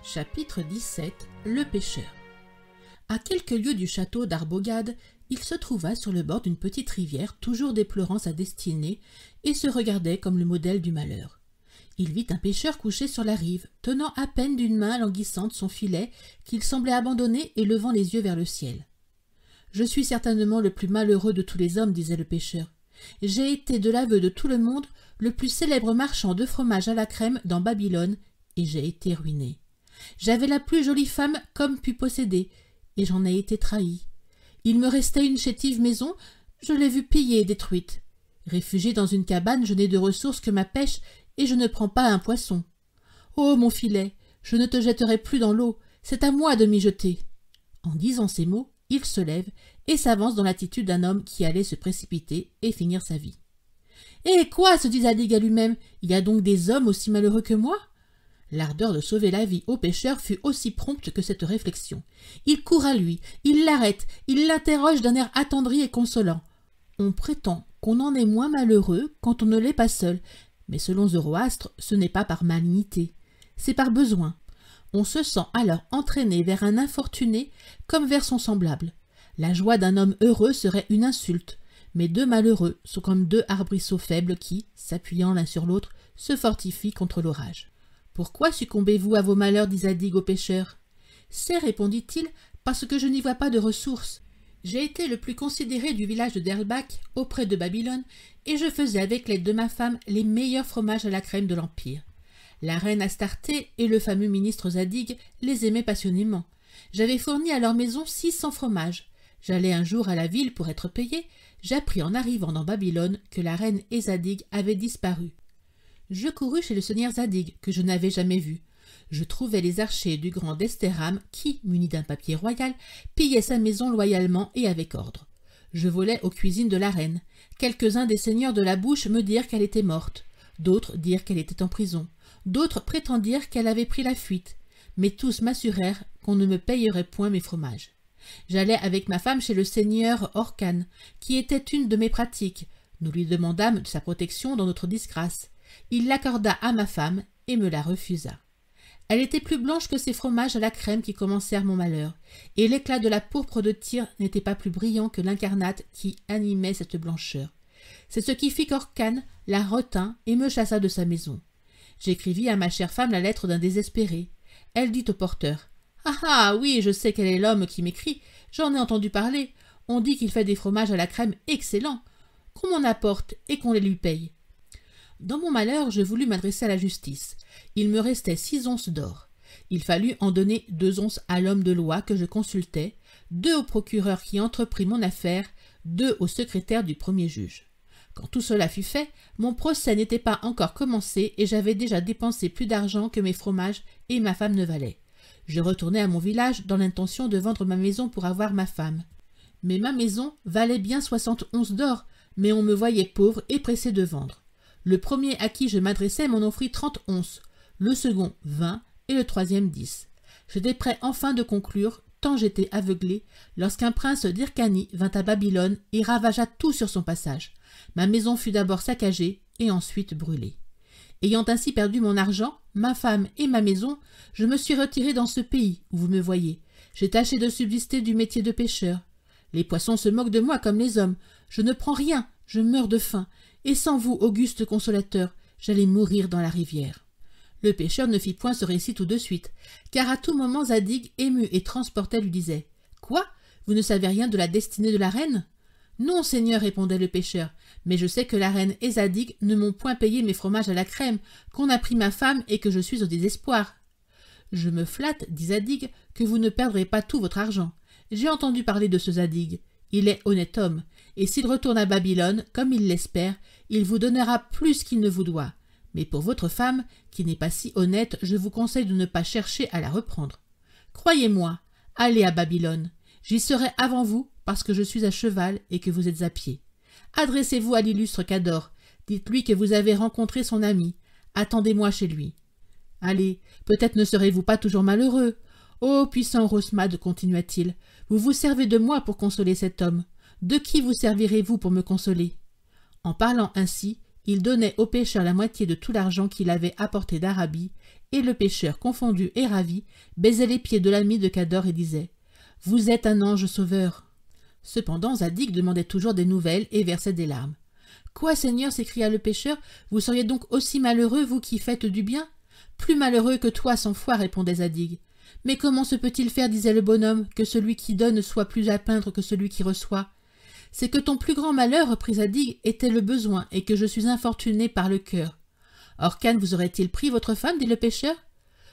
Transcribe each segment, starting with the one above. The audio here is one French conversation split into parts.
Chapitre 17. Le pêcheur. À quelques lieues du château d'Arbogad, il se trouva sur le bord d'une petite rivière, toujours déplorant sa destinée, et se regardait comme le modèle du malheur. Il vit un pêcheur couché sur la rive, tenant à peine d'une main languissante son filet, qu'il semblait abandonner et levant les yeux vers le ciel. « Je suis certainement le plus malheureux de tous les hommes, disait le pêcheur. J'ai été, de l'aveu de tout le monde, le plus célèbre marchand de fromage à la crème dans Babylone, et j'ai été ruiné. J'avais la plus jolie femme qu'homme put posséder, et j'en ai été trahi. Il me restait une chétive maison, je l'ai vue pillée et détruite. Réfugié dans une cabane, je n'ai de ressources que ma pêche, et je ne prends pas un poisson. Oh, mon filet, je ne te jetterai plus dans l'eau, c'est à moi de m'y jeter. » En disant ces mots, il se lève et s'avance dans l'attitude d'un homme qui allait se précipiter et finir sa vie. « Eh quoi ?» se dit Zadig à lui-même, « il y a donc des hommes aussi malheureux que moi ?» L'ardeur de sauver la vie au pêcheur fut aussi prompte que cette réflexion. Il court à lui, il l'arrête, il l'interroge d'un air attendri et consolant. On prétend qu'on en est moins malheureux quand on ne l'est pas seul, mais selon Zoroastre, ce n'est pas par malignité, c'est par besoin. On se sent alors entraîné vers un infortuné comme vers son semblable. La joie d'un homme heureux serait une insulte, mais deux malheureux sont comme deux arbrisseaux faibles qui, s'appuyant l'un sur l'autre, se fortifient contre l'orage. « Pourquoi succombez-vous à vos malheurs » dit Zadig au pêcheur. « C'est, répondit-il, parce que je n'y vois pas de ressources. J'ai été le plus considéré du village de Derlbach, auprès de Babylone, et je faisais avec l'aide de ma femme les meilleurs fromages à la crème de l'Empire. La reine Astarté et le fameux ministre Zadig les aimaient passionnément. J'avais fourni à leur maison 600 fromages. J'allais un jour à la ville pour être payé. J'appris en arrivant dans Babylone que la reine et Zadig avaient disparu. Je courus chez le seigneur Zadig, que je n'avais jamais vu. Je trouvai les archers du grand Desterham qui, munis d'un papier royal, pillaient sa maison loyalement et avec ordre. Je volai aux cuisines de la reine. Quelques-uns des seigneurs de la bouche me dirent qu'elle était morte. D'autres dirent qu'elle était en prison. D'autres prétendirent qu'elle avait pris la fuite. Mais tous m'assurèrent qu'on ne me payerait point mes fromages. J'allai avec ma femme chez le seigneur Orcan, qui était une de mes pratiques. Nous lui demandâmes sa protection dans notre disgrâce. Il l'accorda à ma femme et me la refusa. Elle était plus blanche que ces fromages à la crème qui commencèrent mon malheur, et l'éclat de la pourpre de Tyr n'était pas plus brillant que l'incarnate qui animait cette blancheur. C'est ce qui fit qu'Orcan la retint et me chassa de sa maison. J'écrivis à ma chère femme la lettre d'un désespéré. Elle dit au porteur: « Ah ah, oui, je sais quel est l'homme qui m'écrit, j'en ai entendu parler. On dit qu'il fait des fromages à la crème excellents. Qu'on m'en apporte et qu'on les lui paye. » Dans mon malheur, je voulus m'adresser à la justice. Il me restait 6 onces d'or. Il fallut en donner 2 onces à l'homme de loi que je consultais, 2 au procureur qui entreprit mon affaire, 2 au secrétaire du premier juge. Quand tout cela fut fait, mon procès n'était pas encore commencé et j'avais déjà dépensé plus d'argent que mes fromages et ma femme ne valaient. Je retournai à mon village dans l'intention de vendre ma maison pour avoir ma femme. Mais ma maison valait bien 60 onces d'or, mais on me voyait pauvre et pressé de vendre. Le premier à qui je m'adressais m'en offrit 30 onces, le second 20 et le troisième 10. J'étais prêt enfin de conclure, tant j'étais aveuglé, lorsqu'un prince d'Hyrcanie vint à Babylone et ravagea tout sur son passage. Ma maison fut d'abord saccagée et ensuite brûlée. Ayant ainsi perdu mon argent, ma femme et ma maison, je me suis retiré dans ce pays où vous me voyez. J'ai tâché de subsister du métier de pêcheur. Les poissons se moquent de moi comme les hommes. Je ne prends rien, je meurs de faim. Et sans vous, auguste consolateur, j'allais mourir dans la rivière. » Le pêcheur ne fit point ce récit tout de suite, car à tout moment Zadig, ému et transporté, lui disait: « Quoi? Vous ne savez rien de la destinée de la reine ?»« Non, seigneur, répondait le pêcheur, mais je sais que la reine et Zadig ne m'ont point payé mes fromages à la crème, qu'on a pris ma femme et que je suis au désespoir. »« Je me flatte, dit Zadig, que vous ne perdrez pas tout votre argent. J'ai entendu parler de ce Zadig. Il est honnête homme, et s'il retourne à Babylone, comme il l'espère, il vous donnera plus qu'il ne vous doit. Mais pour votre femme, qui n'est pas si honnête, je vous conseille de ne pas chercher à la reprendre. Croyez-moi, allez à Babylone. J'y serai avant vous, parce que je suis à cheval et que vous êtes à pied. Adressez-vous à l'illustre Cador. Dites-lui que vous avez rencontré son ami. Attendez-moi chez lui. Allez, peut-être ne serez-vous pas toujours malheureux. Ô puissant Rosmad, continua-t-il, vous vous servez de moi pour consoler cet homme. De qui vous servirez-vous pour me consoler? En parlant ainsi, il donnait au pêcheur la moitié de tout l'argent qu'il avait apporté d'Arabie, et le pêcheur, confondu et ravi, baisait les pieds de l'ami de Cador et disait « Vous êtes un ange sauveur !» Cependant, Zadig demandait toujours des nouvelles et versait des larmes. « Quoi, Seigneur ?» s'écria le pêcheur, « vous seriez donc aussi malheureux, vous qui faites du bien ?»« Plus malheureux que toi, sans foi, répondait Zadig. « Mais comment se peut-il faire, disait le bonhomme, que celui qui donne soit plus à plaindre que celui qui reçoit ? C'est que ton plus grand malheur, reprit Zadig, était le besoin, et que je suis infortuné par le cœur. Orcane vous aurait-il pris votre femme, dit le pêcheur.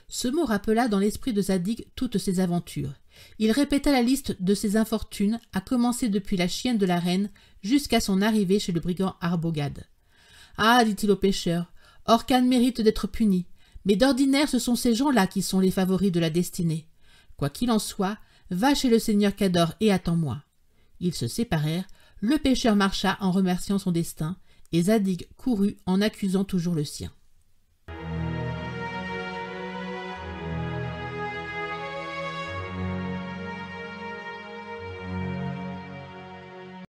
Ce mot rappela dans l'esprit de Zadig toutes ses aventures. Il répéta la liste de ses infortunes, à commencer depuis la chienne de la reine jusqu'à son arrivée chez le brigand Arbogad. « Ah, dit-il au pêcheur, Orcane mérite d'être puni, mais d'ordinaire ce sont ces gens-là qui sont les favoris de la destinée. Quoi qu'il en soit, va chez le seigneur Cador et attends-moi. » Ils se séparèrent, le pêcheur marcha en remerciant son destin, et Zadig courut en accusant toujours le sien.